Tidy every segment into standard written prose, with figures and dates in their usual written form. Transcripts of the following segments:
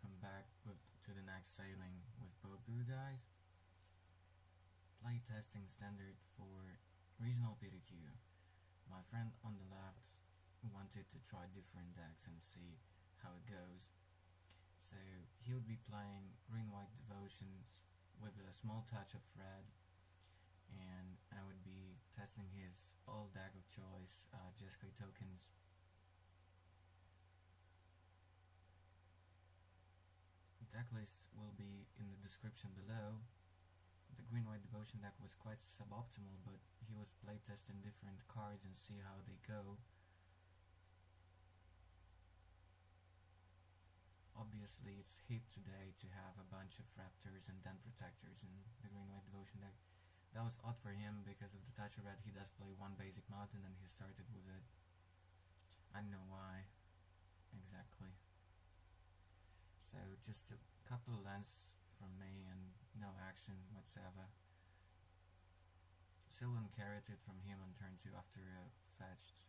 welcome back to the next sailing with both you guys. Playtesting standard for regional PDQ. My friend on the left wanted to try different decks and see how it goes. So he would be playing green-white devotions with a small touch of red, and I would be testing his old deck of choice, Jeskai Tokens. Decklists will be in the description below. The green-white devotion deck was quite suboptimal, but he was playtesting different cards and see how they go. Obviously it's hit today to have a bunch of Raptors and Den Protectors in the green-white devotion deck. That was odd for him because of the touch of red. He does play one basic mountain and he started with it. I don't know why exactly. So just a couple of lands from me and no action whatsoever. Sylvan Carroted from him on turn 2 after a fetched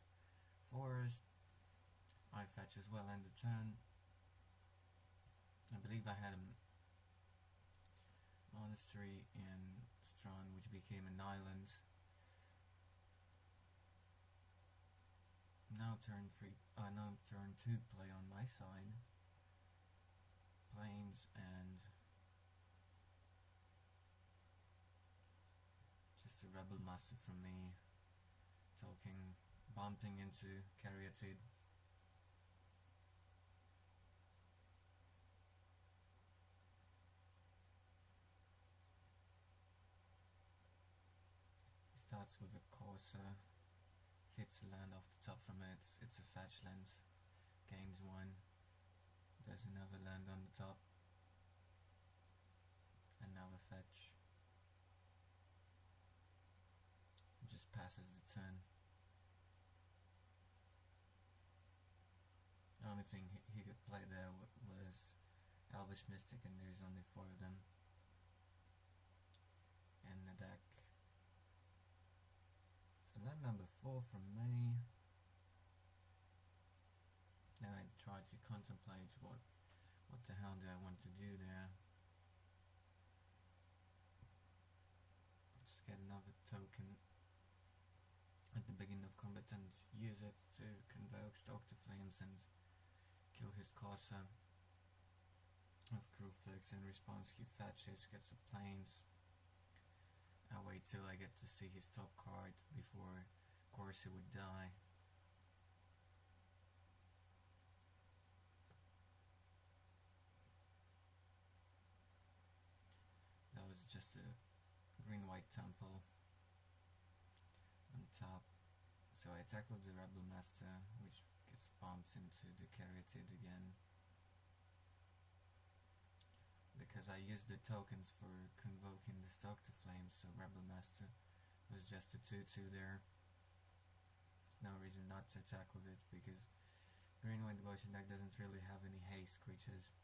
forest. I fetch as well end the turn. I believe I had a monastery in Strand which became an island. Now turn 2 play on my side. Plains and just a rebel master from me, bumping into Caryatid. He starts with a Corsair, hits a land off the top from it, it's a fetch land, gains 1. There's another land on the top, another fetch, just passes the turn. The only thing he could play there was Elvish Mystic, and there's only 4 of them in the deck. So land number 4 from me. Now I try to contemplate what the hell do I want to do there. Just get another token at the beginning of combat and use it to convoke Stoke to Flames and kill his Corsair of Crewfix. In response he fetches, gets a Plains. I wait till I get to see his top card before Corsair would die. That was just a green-white temple on top. So I attack with the Rebel Master, which gets bumped into the Caryatid again. Because I used the tokens for convoking the Stoke to Flames, so Rebel Master was just a 2-2 there. There's no reason not to attack with it, because green-white devotion deck doesn't really have any haste creatures.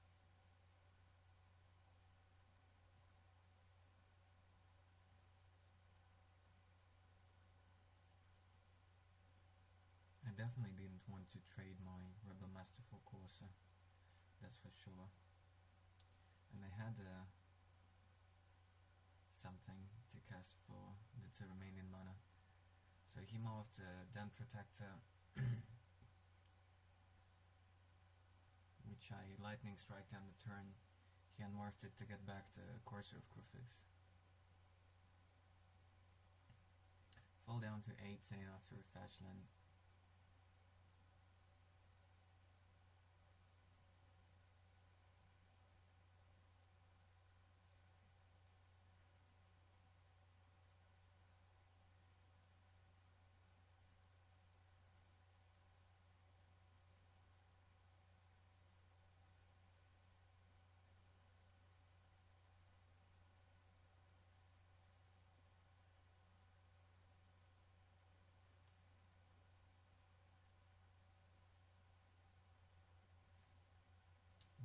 I definitely didn't want to trade my Rebel Master for Corsair, that's for sure. And I had something to cast for the 2 remaining mana. So he morphed the Den Protector, which I lightning strike down the turn. He unmorphed it to get back the Corsair of Crewfix. Fall down to 18 after a fetch land.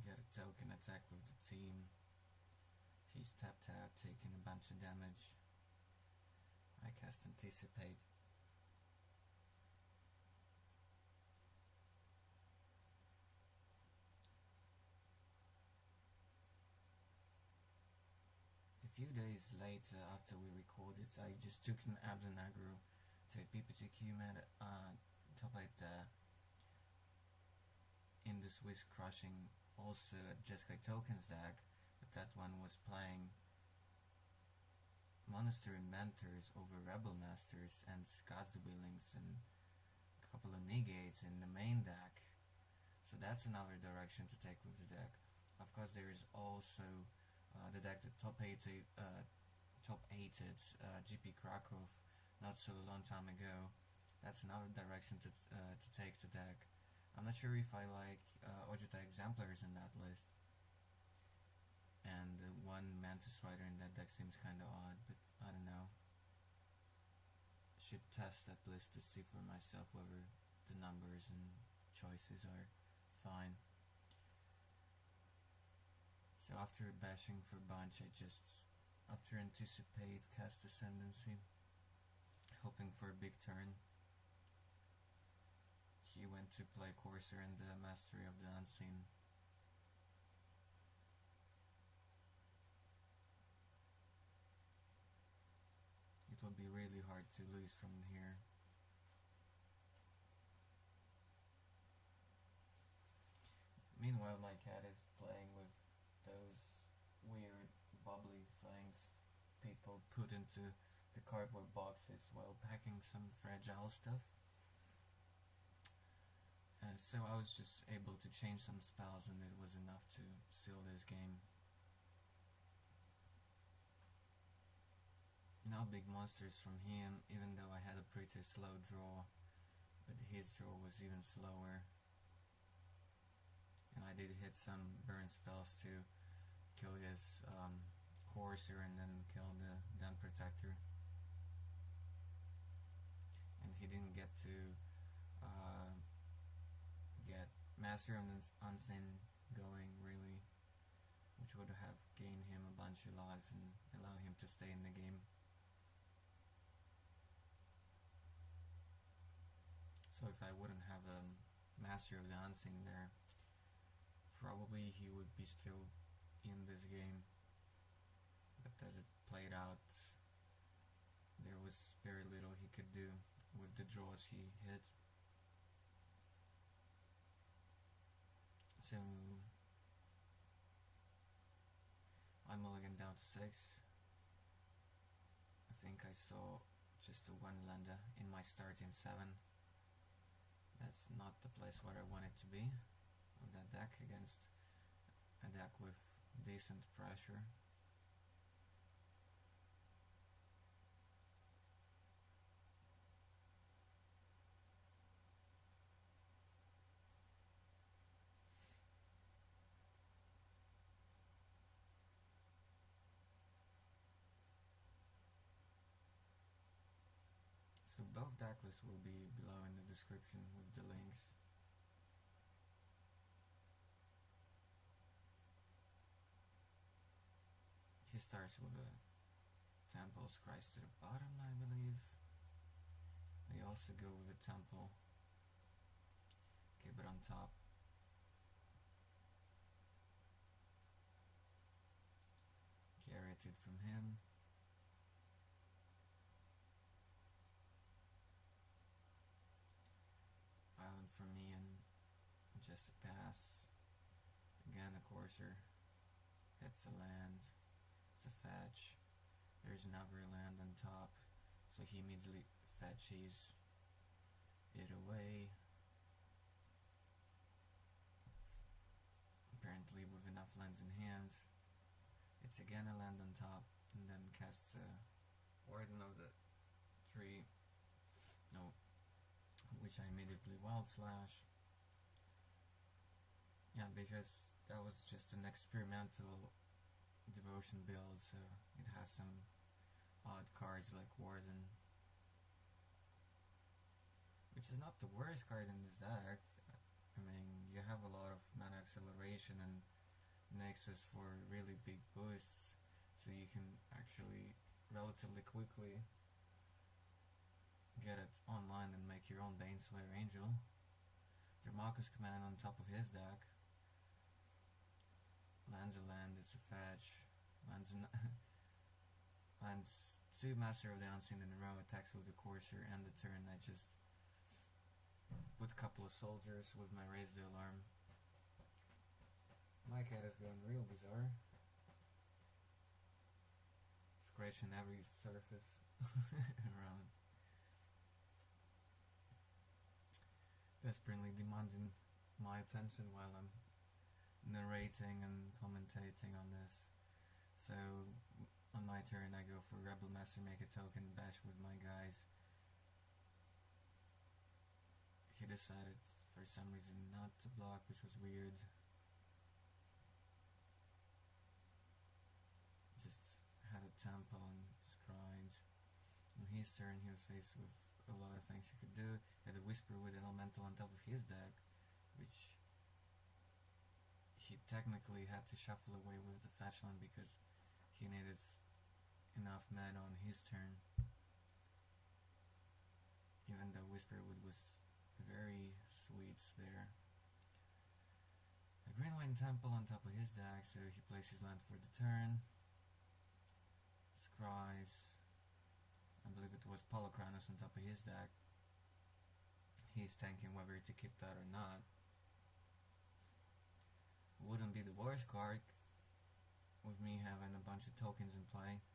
Get a token attack with the team. He's tapped out, taking a bunch of damage. I cast Anticipate. days later after we recorded, I just took an Abzan aggro to a PPTQ meta top 8 in the Swiss crushing also Jeskai Tokens deck, but that one was playing Monastery Mentors over Rebel Masters and Gods Willings and a couple of negates in the main deck. So that's another direction to take with the deck. Of course, there is also the deck that top 8'd GP Krakow not so long time ago. That's another direction to take the deck. I'm not sure if I like Ojota Exemplars in that list, and one Mantis Rider in that deck seems kinda odd, but I don't know. Should test that list to see for myself whether the numbers and choices are fine. So after bashing for bunch, I just, after anticipate, cast Ascendancy, hoping for a big turn. He went to play Courser and the Mastery of the Unseen. It would be really hard to lose from here. Meanwhile, my cat is playing with those weird bubbly things people put into the cardboard boxes while packing some fragile stuff. So I was just able to change some spells and it was enough to seal this game. No big monsters from him, even though I had a pretty slow draw, but his draw was even slower. And I did hit some burn spells to kill his Courser and then kill the Den Protector. And he didn't get to get Master of the Unseen going, really, which would have gained him a bunch of life and allow him to stay in the game. So if I wouldn't have a Master of the Unseen there, probably he would be still in this game. But as it played out, there was very little he could do with the draws he hit. So I mulliganed down to 6. I think I saw just a 1 lander in my starting 7. That's not the place where I want it to be with that deck against a deck with decent pressure. So both decklists will be below in the description with the links. He starts with a Temple's Christ to the bottom, I believe. They also go with a Temple. Okay, but on top. Carroted from him. Island for me and just a pass. Again a Courser. It's a land. It's a fetch. There's another land on top, so he immediately fetches it away. Apparently with enough lands in hand. It's again a land on top, and then casts a Warden of the Tree. No. Which I immediately Wild Slash. Yeah, because that was just an experimental devotion build, so it has some odd cards like Warden, which is not the worst card in this deck. I mean, you have a lot of mana acceleration and Nexus for really big boosts, so you can actually relatively quickly get it online and make your own Baneslayer Angel. Dramarcus Command on top of his deck. Land's a land, it's a fetch. Land's lands 2 Master of the Unseen in a row, attacks with the Courser, and the turn I just put a couple of soldiers with my Raise the Alarm. My cat is going real bizarre. Scratching every surface around. Desperately demanding my attention while I'm narrating and commentating on this. So on my turn I go for Rebel Master, make a token, bash with my guys. He decided for some reason not to block, which was weird. Just had a temple and scryed. On his turn he was faced with a lot of things he could do. He had a Whisper with an Elemental on top of his deck, which he technically had to shuffle away with the fetch land because he needed enough mana on his turn. Even though Whisperwood was very sweet there. A Green-White Temple on top of his deck, so he plays his land for the turn. Scries. I believe it was Polocranus on top of his deck. He's tanking whether to keep that or not. Wouldn't be the worst card with me having a bunch of tokens in play.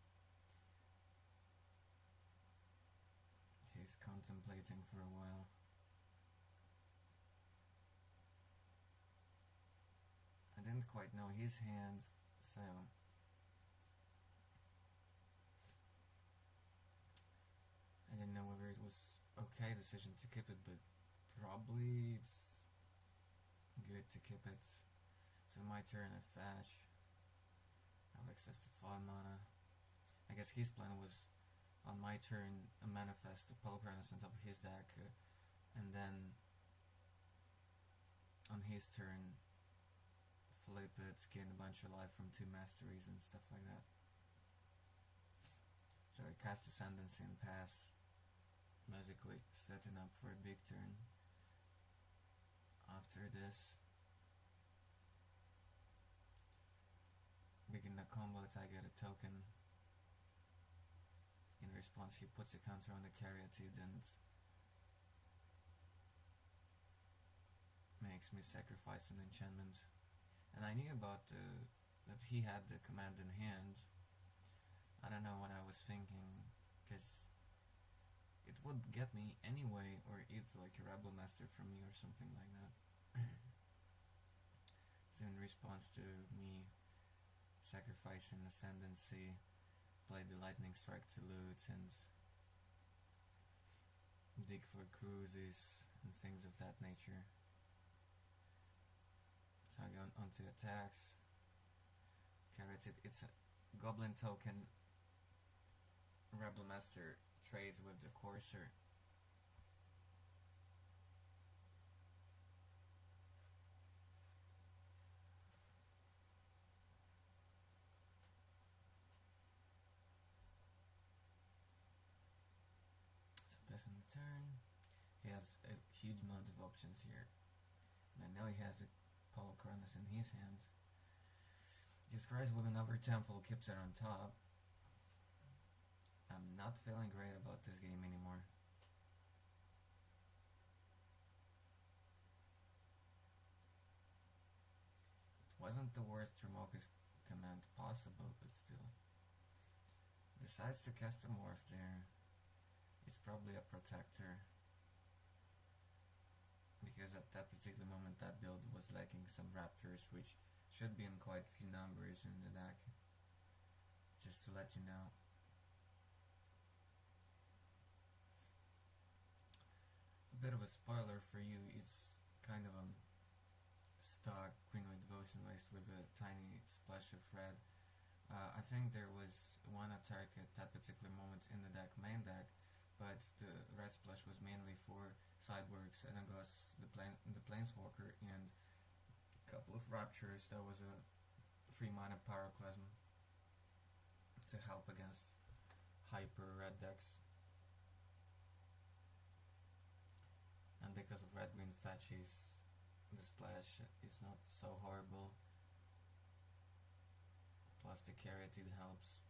He's contemplating for a while. I didn't quite know his hand, so I didn't know whether it was okay decision to keep it, but probably it's good to keep it. So my turn I fetch. I have access to 5 mana. I guess his plan was on my turn a manifest a Polocranus on top of his deck, and then on his turn flip it, gain a bunch of life from 2 masteries and stuff like that. So I cast Ascendancy and pass, basically setting up for a big turn. After this, begin the combat, I get a token. In response he puts a counter on the Caryatid and makes me sacrifice an enchantment. And I knew about that he had the command in hand. I don't know what I was thinking, because it would get me anyway, or it's like a Rebel Master from me or something like that. So in response to me sacrificing Ascendancy, play the Lightning Strike to loot and dig for cruises and things of that nature. So I go on to attacks. Caryatid, it's a Goblin token. Rebel Master trades with the Courser. So pass on the turn. He has a huge amount of options here. And I know he has a Polocranus in his hand. He scries with another temple, keeps it on top. I'm not feeling great about this game anymore. It wasn't the worst Tremocus command possible, but still. Decides to cast a Morph there. It's probably a Protector, because at that particular moment that build was lacking some Raptors, which should be in quite a few numbers in the deck. Just to let you know. A bit of a spoiler for you, it's kind of a stock Green-White Devotion list with a tiny splash of red. I think there was one attack at that particular moment in the main deck, but the red splash was mainly for Sideworks, Enagos, the Planeswalker, and a couple of Raptures. That was a 3 mana Pyroclasm to help against hyper red decks. And because of red-green fetches, the splash is not so horrible. Plus the Caryatid helps.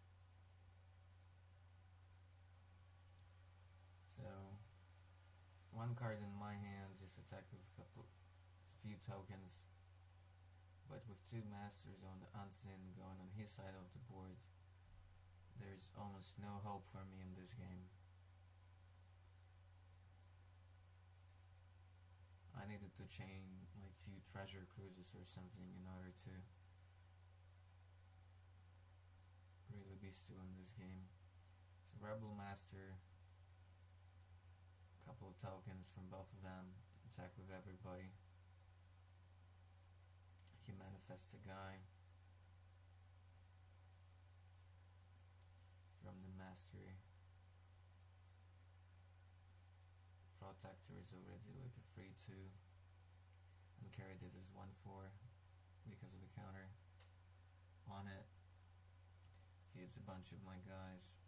one card in my hand, just attack with few tokens, but with two masters on the unseen going on his side of the board, there's almost no hope for me in this game. I needed to chain like few treasure cruises or something in order to really be still in this game. So Rebel Master, couple of tokens from both of them, attack with everybody. He manifests a guy from the mastery. Protector is already like a 3-2, and carried it as 1-4 because of the counter on it. He hits a bunch of my guys.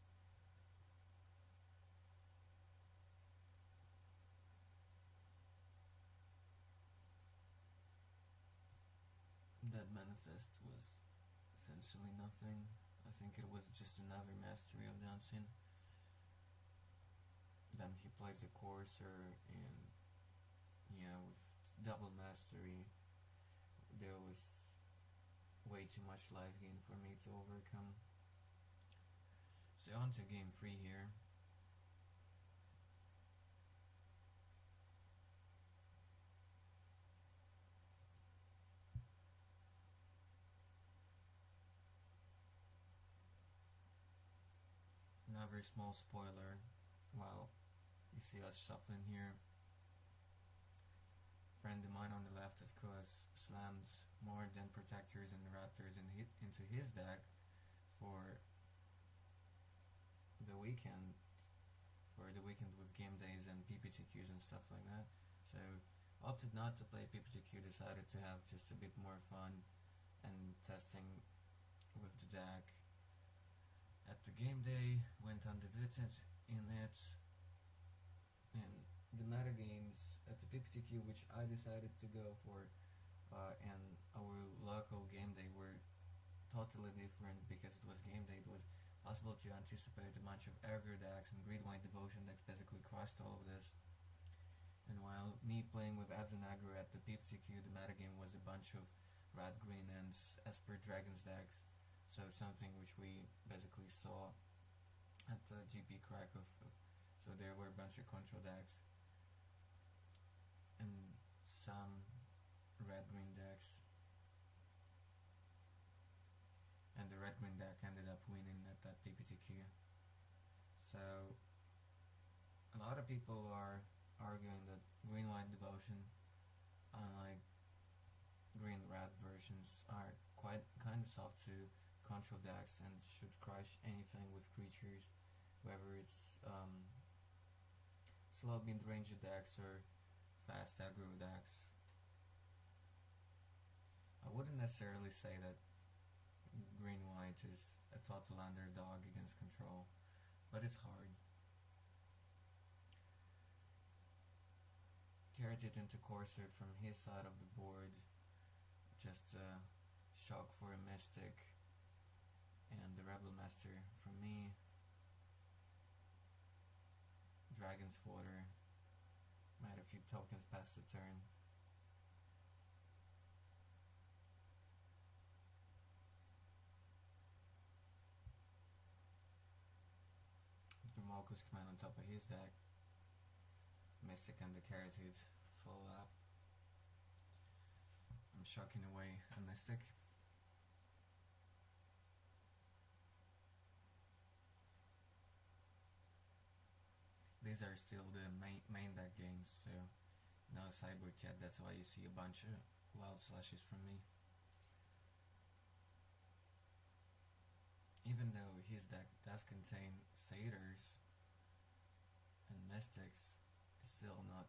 That manifest was essentially nothing. I think it was just another mastery of the unseen. Then he plays a courser, and yeah, with double mastery, there was way too much life gain for me to overcome. So on to game 3 here. Another small spoiler, while you see us shuffling here. Friend of mine on the left, of course, slammed more than Protectors and Raptors into his deck for the weekend, with game days and PPTQs and stuff like that. So opted not to play PPTQ, decided to have just a bit more fun and testing with the deck. At the game day, went undefeated in it, and the meta games at the PPTQ, which I decided to go for, and our local game day were totally different because it was game day. It was possible to anticipate a bunch of aggro decks, and Green-White Devotion decks basically crushed all of this. And while me playing with Abs and aggro at the PPTQ, the metagame was a bunch of Red-Green and Esper Dragons decks. So something which we basically saw at the GP Krakow. So there were a bunch of control decks and some red-green decks. And the red-green deck ended up winning at that PPTQ. So a lot of people are arguing that Green-White Devotion, unlike green-red versions, are kind of soft to control decks and should crush anything with creatures, whether it's slow mid range decks or fast aggro decks. I wouldn't necessarily say that green-white is a total underdog against control, but it's hard. Carried it into Courser from his side of the board, just shock for a Mystic, and the Rebel Master from me. Dragon's Fodder. Made a few tokens past the turn. Dramoko's command on top of his deck. Mystic and the Carotid full up. I'm shocking away a Mystic. These are still the main deck games, so no sideboard yet. That's why you see a bunch of wild slashes from me. Even though his deck does contain Satyrs and Mystics, it's still not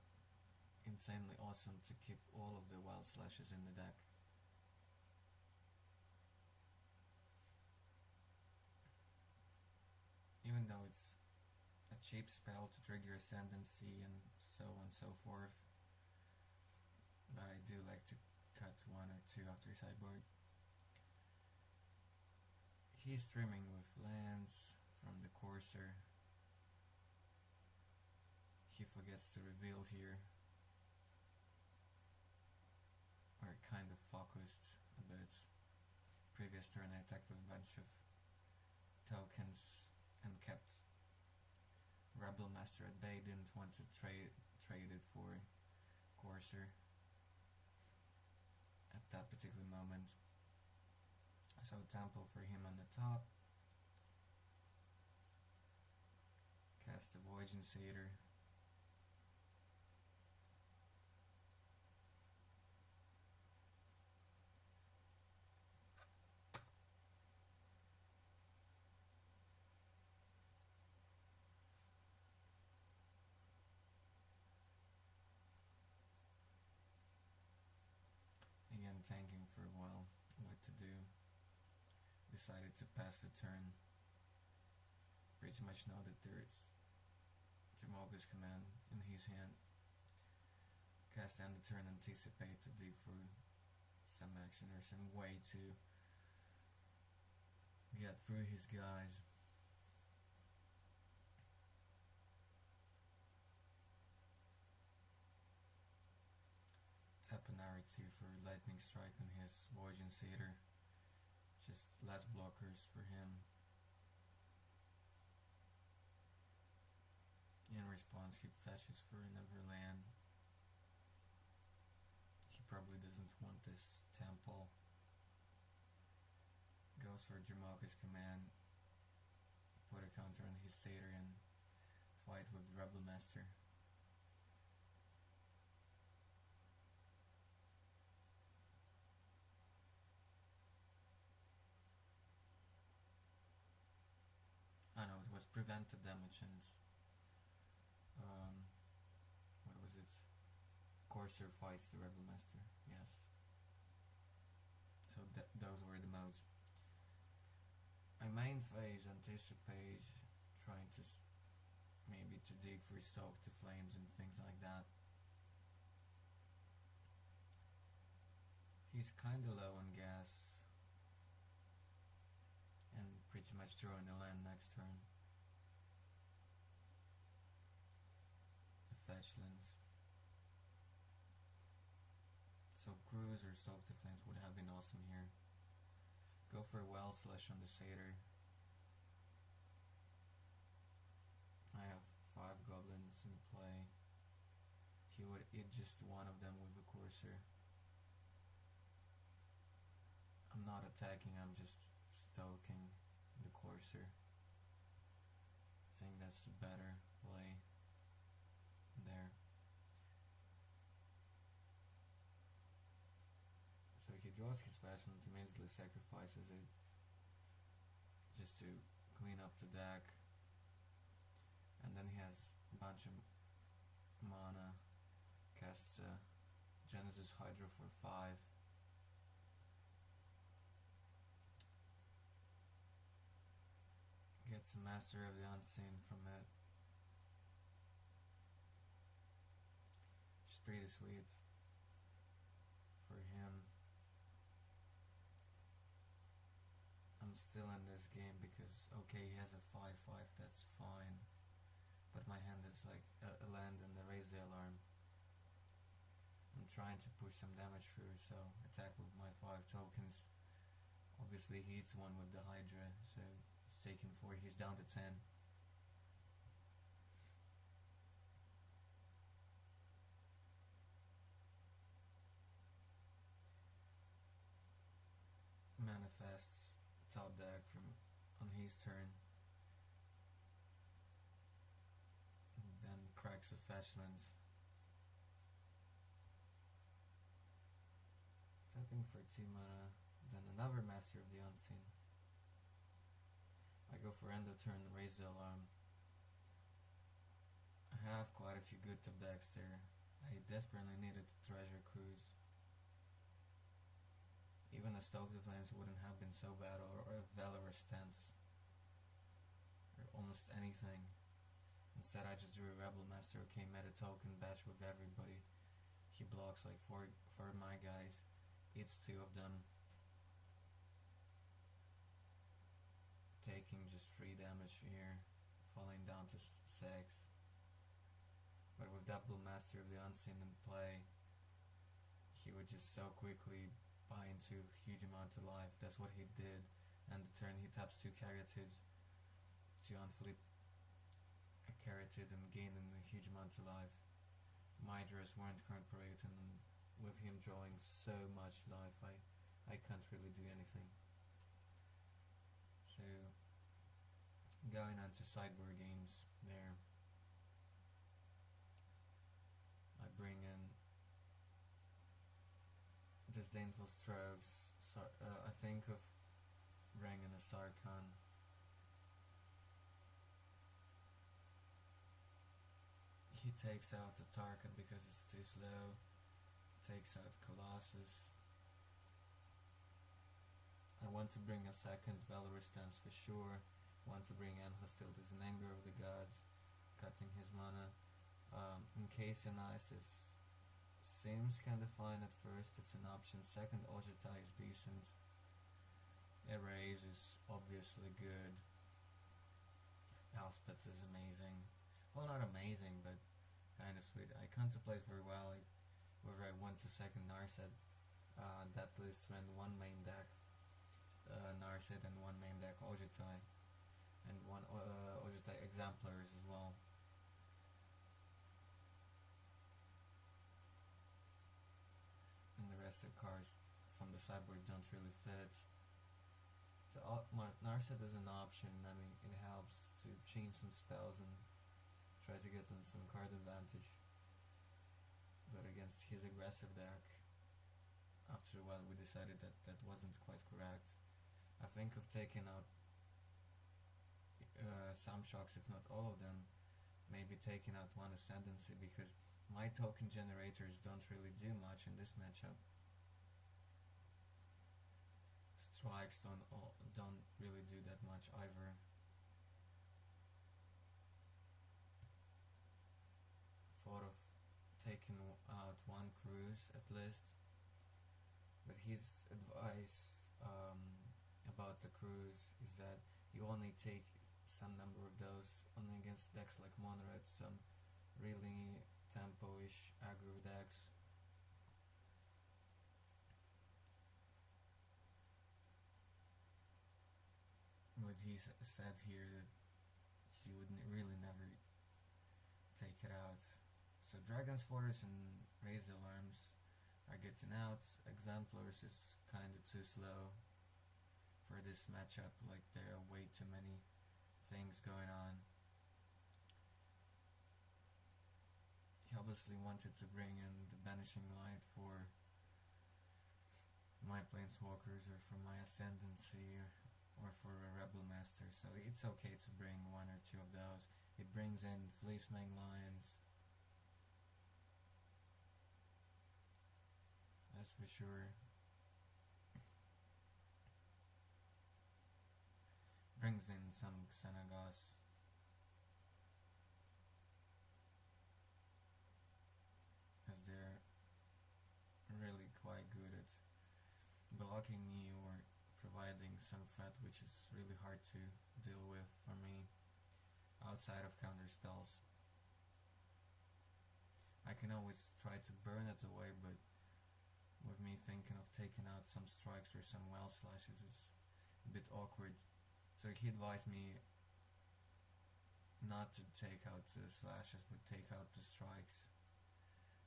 insanely awesome to keep all of the wild slashes in the deck. Even though it's a cheap spell to trigger Ascendancy and so on and so forth, but I do like to cut one or two after sideboard. He's streaming with lands from the Courser. He he forgets to reveal here, or kind of focused a bit. Previous turn I attacked with a bunch of tokens and kept Rebel Master at bay, didn't want to trade it for Courser at that particular moment. So Temple for him on the top. Cast the Void Insator. Again, tanking for a while, what to do. Decided to pass the turn. Pretty much know that there's Jamoga's command in his hand. Cast end the turn, anticipate to dig for some action or some way to get through his guys. Tap an R2 for lightning strike on his Void Insator. Just less blockers for him. In response, he fetches for another land. He probably doesn't want this temple. Goes for Jamoga's command. Put a counter on his satyr and fight with the Rebel Master. I know, it was prevented damage and what was it? Courser fights the Rebel Master, yes. So those were the modes. My main phase, anticipate, trying to maybe to dig for Stoke to Flames and things like that. He's kinda low on gas and pretty much drawing a land next turn. Fetchlands. So Cruise or Stoke to Flames would have been awesome here. Go for a Well Slash on the Satyr. I have 5 goblins in play. He would hit just one of them with a Courser. I'm not attacking, I'm just stoking the Courser. I think that's the better play there. So he draws his Fascinant, immediately sacrifices it just to clean up the deck, and then he has a bunch of mana, casts Genesis Hydra for 5. Gets a Master of the Unseen from it. It's pretty sweet for him. I'm still in this game because, okay, he has a 5/5, that's fine. But my hand is like a land and a Raise the Alarm. I'm trying to push some damage through, so attack with my 5 tokens. Obviously he hits one with the Hydra, so he's taking 4, he's down to 10. Manifests top deck from on his turn. And then cracks a Fetchland. Tapping for 2 mana, then another Master of the Unseen. I go for end of turn, Raise the Alarm. I have quite a few good top decks there. I desperately needed to treasure Cruise. Even a Stoke the Flames wouldn't have been so bad, or a Valorous Stance, or almost anything. Instead I just drew a Rebel Master, okay, meta token, bash with everybody. He blocks like 4 of my guys, hits 2 of them, taking just 3 damage here, falling down to 6. but with double Master of the Unseen in play, he would just so quickly buy into huge amount of life. That's what he did, and the turn he taps 2 Caryatids to unflip a Caryatid and gain a huge amount of life. Midras weren't incorporated, and with him drawing so much life, I can't really do anything. So, going on to sideboard games there, I bring in Disdainful Strokes. I think of bringing a Sarkhan. He takes out the target because it's too slow, takes out Colossus. I want to bring a second Valorous Stance for sure, want to bring in Hostilities and Anger of the Gods, cutting his mana. Encase in Isis seems kinda fine at first, it's an option. Second Ojutai is decent. Erase is obviously good. Elspeth is amazing. Well, not amazing, but kinda sweet. I contemplate for a while whether I want to second Narset. Deathlist ran one main deck Narset and one main deck Ojutai, and one Ojutai Exemplars as well. And the rest of the cards from the sideboard don't really fit. So Narset is an option. I mean, it helps to change some spells and try to get on some card advantage. But against his aggressive deck, after a while we decided that that wasn't quite correct. I think of taking out some shocks, if not all of them, maybe taking out one Ascendancy, because my token generators don't really do much in this matchup. Strikes don't really do that much either. Thought of taking out one Cruise at least, but his advice about the Cruise is that you only take some number of those only against decks like Monored, some really tempo-ish aggro decks. But he said here that he would really never take it out. So Dragon's Fortress and Raise the Alarms are getting out. Exemplars is kinda too slow for this matchup, like there are way too many things going on. He obviously wanted to bring in the Banishing Light for my Planeswalkers or for my Ascendancy or for a Rebel Master, so it's okay to bring one or two of those. It brings in Fleecemane Lions, that's for sure. Brings in some Xenagos. As they're really quite good at blocking me or providing some threat, which is really hard to deal with for me outside of counter spells. I can always try to burn it away, but with me thinking of taking out some strikes or some well slashes, it's a bit awkward. So he advised me not to take out the slashes, but take out the strikes,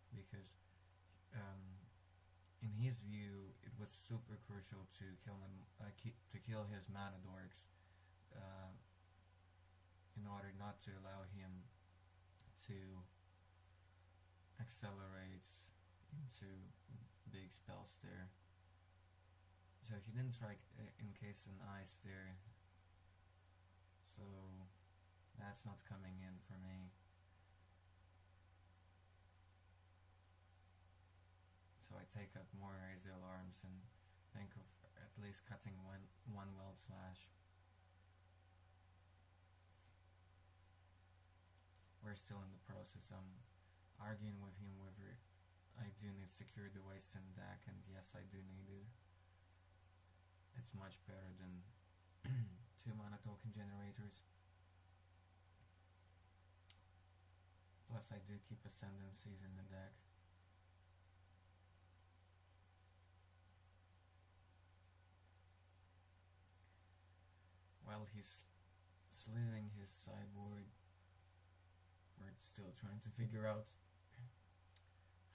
because in his view, it was super crucial to kill his mana dorks in order not to allow him to accelerate into big spells there. So he didn't try Encase in Ice there, so that's not coming in for me. So I take out more Razor Alarms and think of at least cutting one Weld Slash. We're still in the process. I'm arguing with him whether I do need Secure the Waste in the deck, and yes, I do need it. It's much better than 2 mana token generators. Plus I do keep ascendancies in the deck. While he's sleeving his sideboard, we're still trying to figure out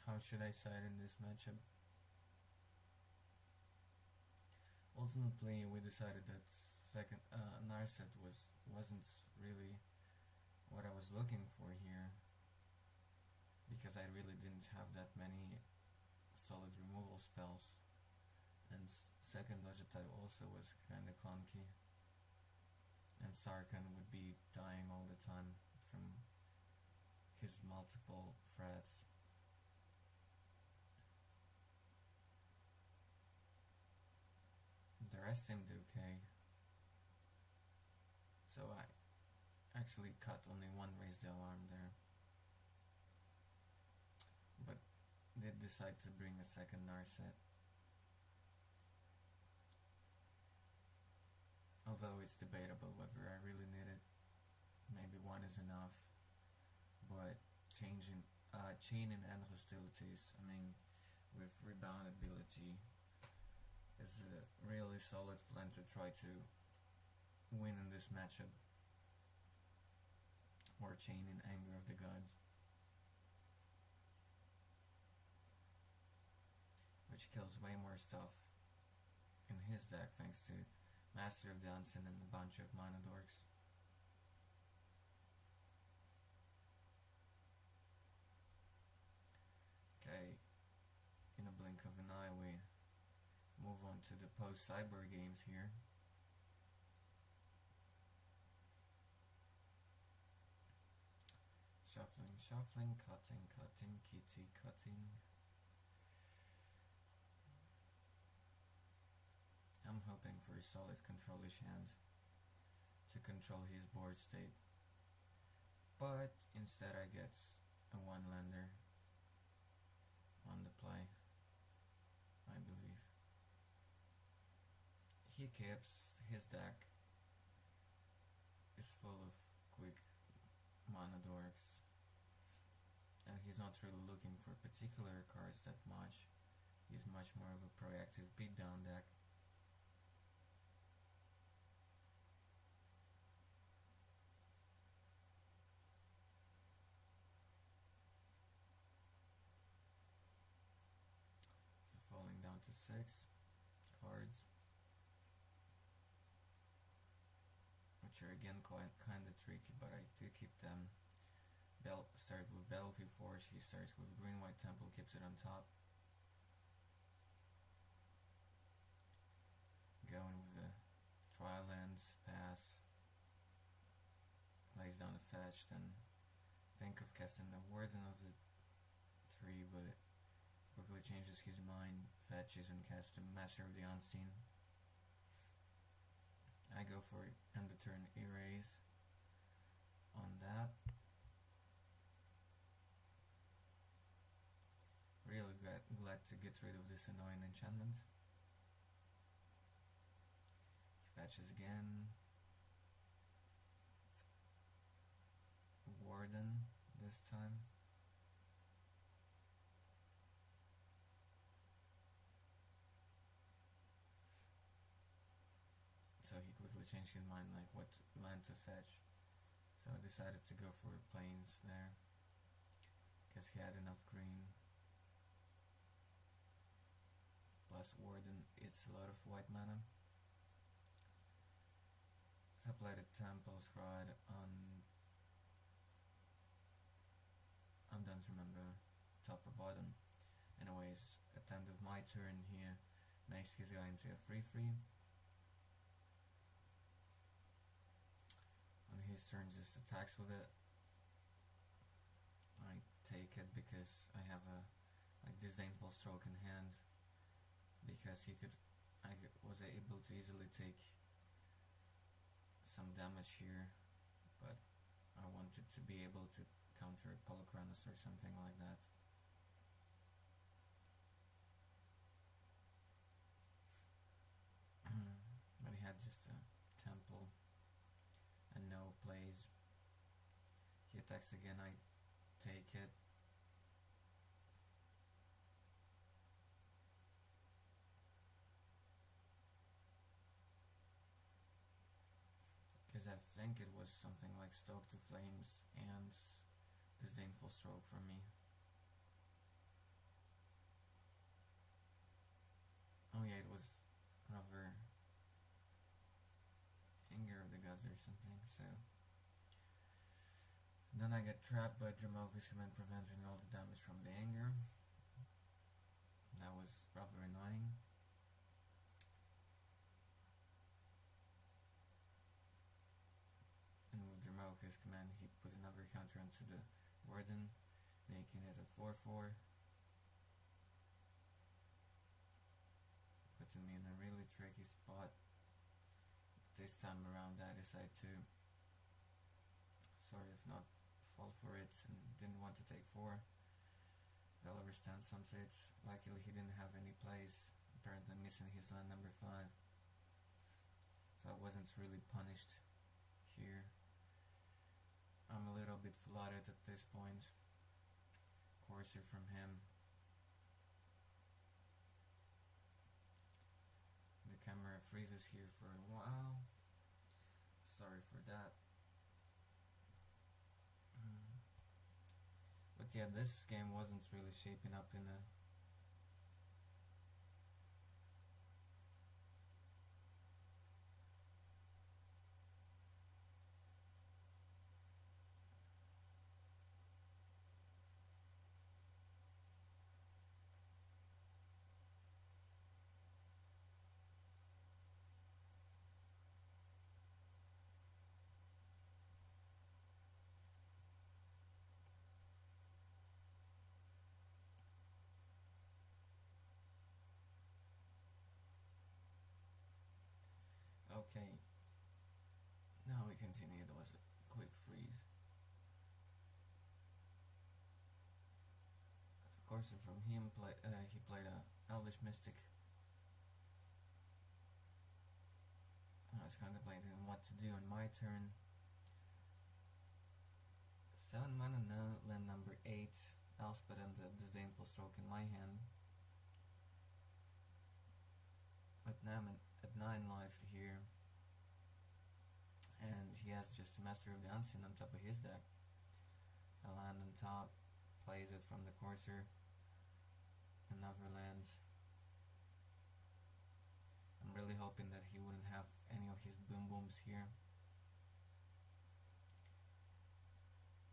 how should I side in this matchup. Ultimately, we decided that second Narset wasn't really what I was looking for here, because I really didn't have that many solid removal spells, and second Logitech also was kinda clunky, and Sarkhan would be dying all the time from his multiple threats. The rest seemed okay, so I actually cut only one Raise the Alarm there, but did decide to bring a second Narset. Although it's debatable whether I really need it. Maybe one is enough, but chaining and hostilities, I mean, with rebound ability, is a really solid plan to try to win in this matchup. Or chaining Anger of the Gods, which kills way more stuff in his deck thanks to Master of the Unseen and a bunch of mana dorks. Okay, in a blink of an eye we move on to the post-cyber games here. Shuffling, shuffling, cutting, cutting, kitty, cutting. I'm hoping for a solid control-ish hand to control his board state, but instead I get a one-lander on the play, I believe. He keeps his deck is full of quick mana dorks, and he's not really looking for particular cards that much. He's much more of a proactive beatdown deck. So falling down to 6 cards, which are again kinda tricky, but I do keep them. Start with Battlefield Force, he starts with Green-White Temple, keeps it on top. Going with a Trial Lands, pass. Lays down a fetch, then think of casting the Warden of the Tree, but it quickly changes his mind, fetches and casts the Master of the Unseen. I go for end the turn Erase on that. Really glad to get rid of this annoying enchantment. He fetches again. It's Warden this time. So he quickly changed his mind, like what land to fetch. So I decided to go for Plains there, because he had enough green. Plus Warden, it's a lot of white mana. So I played a Temple Scribe on, I don't remember top or bottom. Anyways, at the end of my turn here, makes his guy into a 3/3. On his turn just attacks with it. I take it because I have a Disdainful Stroke in hand, because I was able to easily take some damage here, but I wanted to be able to counter Polychronos or something like that. But he had just a Temple and no plays. He attacks again, I take it. Because I think it was something like Stoke the Flames and Disdainful Stroke for me. Oh yeah, it was another Anger of the Gods or something, so... Then I get trapped by Dramoka's command preventing all the damage from the Anger. That was rather annoying. And with Dramoka's command he put another counter onto the Warden, making it a 4-4. Putting me in a really tricky spot. This time around I decided to sort of not fall for it and didn't want to take 4. Valor stance onto it. Luckily he didn't have any plays, apparently missing his land number 5. So I wasn't really punished here. I'm a little bit flooded at this point. Courser from him. The camera freezes here for a while. Sorry for that. But yeah, this game wasn't really shaping up in a okay. Now we continue. There was a quick freeze. Of course, from him, he played a Elvish Mystic. I was contemplating what to do on my turn. 7 mana, no land number 8, Elspeth and the Disdainful Stroke in my hand. But now I'm at 9 life here. And he has just a Master of the Unseen on top of his deck. A land on top, plays it from the Courser. Another land. I'm really hoping that he wouldn't have any of his boom booms here.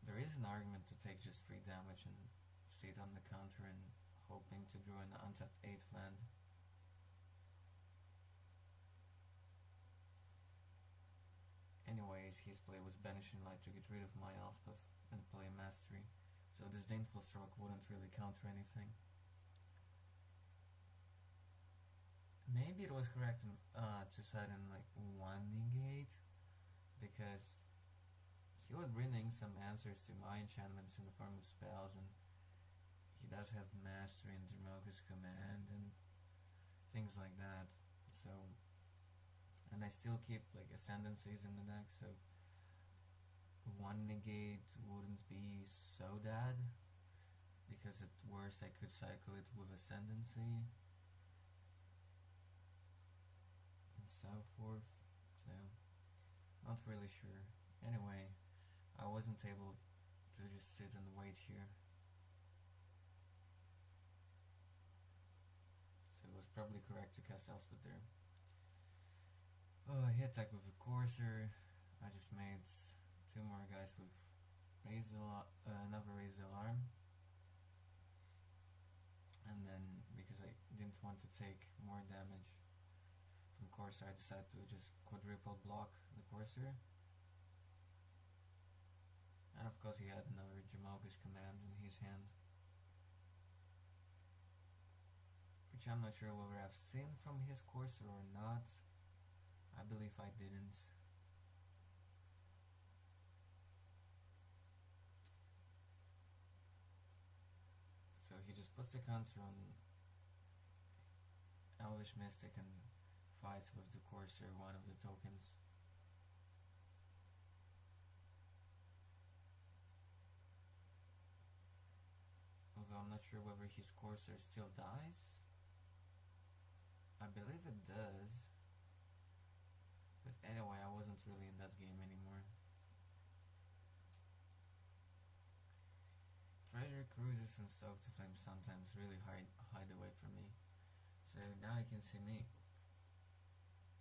There is an argument to take just 3 damage and sit on the counter and hoping to draw an untapped 8th land. Anyways, his play was Banishing Light to get rid of my Elspeth and play Mastery, so Disdainful Stroke wouldn't really counter anything. Maybe it was correct to side in like 1 negate, because he would bring in some answers to my enchantments in the form of spells, and he does have Mastery and Dramoka's Command and things like that. So, and I still keep like Ascendancies in the deck, so 1 negate wouldn't be so bad, because at worst I could cycle it with Ascendancy and so forth. So, not really sure. Anyway, I wasn't able to just sit and wait here, so it was probably correct to cast Elspeth there. Oh, he attacked with a Courser. I just made 2 more guys with another Raise the Alarm. And then, because I didn't want to take more damage from Courser, I decided to just quadruple block the Courser. And of course he had another Dramoka's Command in his hand, which I'm not sure whether I've seen from his Courser or not. I believe I didn't. So he just puts the counter on Elvish Mystic and fights with the Courser, one of the tokens. sure whether his Corsair still dies. I believe it does. But anyway, I wasn't really in that game anymore. Treasure cruises and Stoke to Flame sometimes really hide away from me. So now you can see me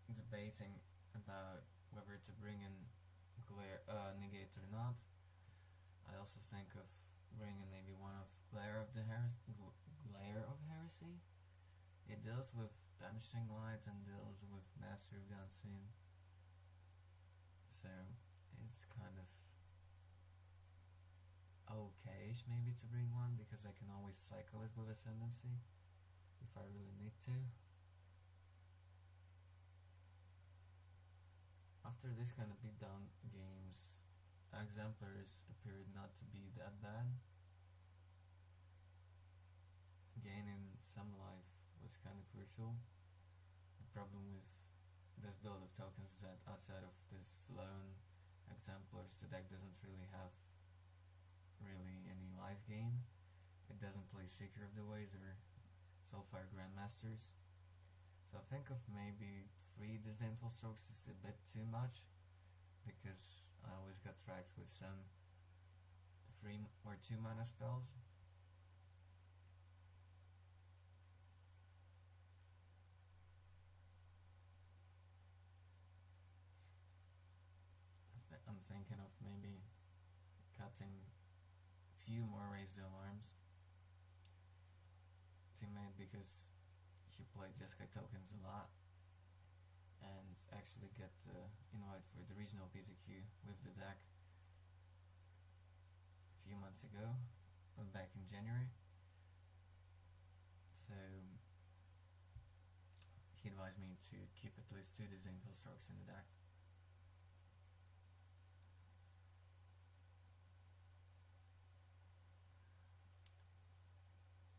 debating about whether to bring in Negate or not. I also think of bringing maybe one of Glare of Heresy. It deals with Banishing Light and deals with Master of the Unseen. So it's kind of okay-ish maybe to bring one, because I can always cycle it with Ascendancy if I really need to. After this kind of beatdown games, Exemplars appeared not to be that bad. Gaining some life was kind of crucial. The problem with this build of tokens is that outside of this lone Exemplars, the deck doesn't really have any life gain. It doesn't play Seeker of the Ways or Soulfire Grandmasters. So I think of maybe 3 Disdainful Strokes is a bit too much, because I always got tracked with some 3 or 2 mana spells. I'm thinking of maybe cutting few more Raise the Alarms. Teammate, because he played Jeskai Tokens a lot, and actually get the invite for the regional PTQ with the deck a few months ago, back in January. So he advised me to keep at least 2 Disdainful Strokes in the deck.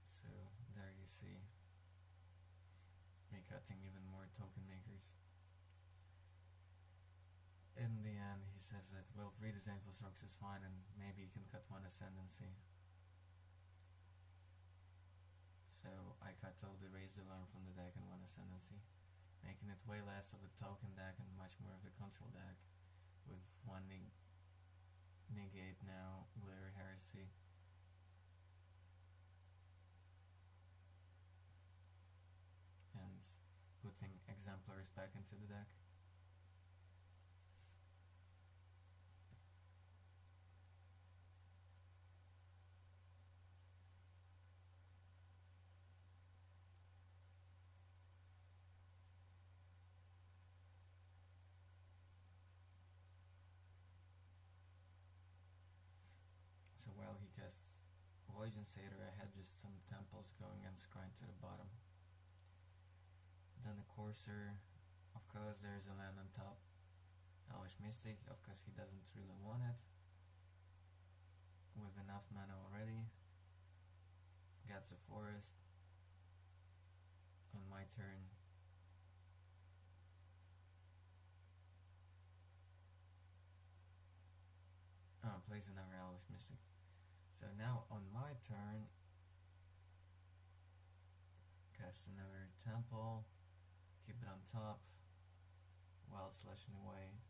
So there you see me cutting even more token makers. In the end, he says that, well, 3 Disdainful Strokes is fine, and maybe you can cut 1 Ascendancy. So I cut all the Raise the Alarm from the deck and 1 Ascendancy, making it way less of a token deck and much more of a control deck, with 1 Negate now, Glare Heresy. And putting Exemplars back into the deck. So while he casts Voyage Satyr, I had just some temples going and scrying to the bottom. Then the Corsair, of course there's a land on top. Elvish Mystic, of course he doesn't really want it. With enough mana already. Gets a Forest. On my turn. Oh, plays another Elvish Mystic. So now on my turn, cast another temple, keep it on top, while slashing away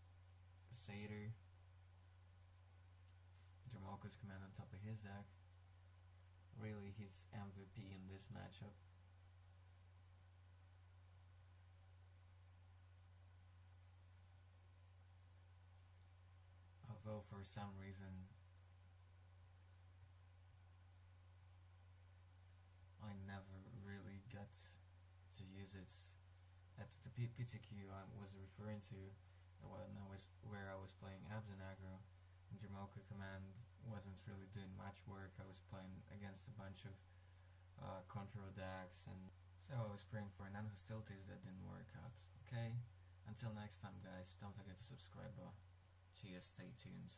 a Satyr. Dramoko's command on top of his deck. Really his MVP in this matchup. Although for some reason I never really got to use it at the PTQ I was referring to, where I was playing Abs and Aggro. Jamoko command wasn't really doing much work. I was playing against a bunch of control decks, and so I was praying for non-hostilities that didn't work out. Okay, until next time guys, don't forget to subscribe. Cheers, stay tuned.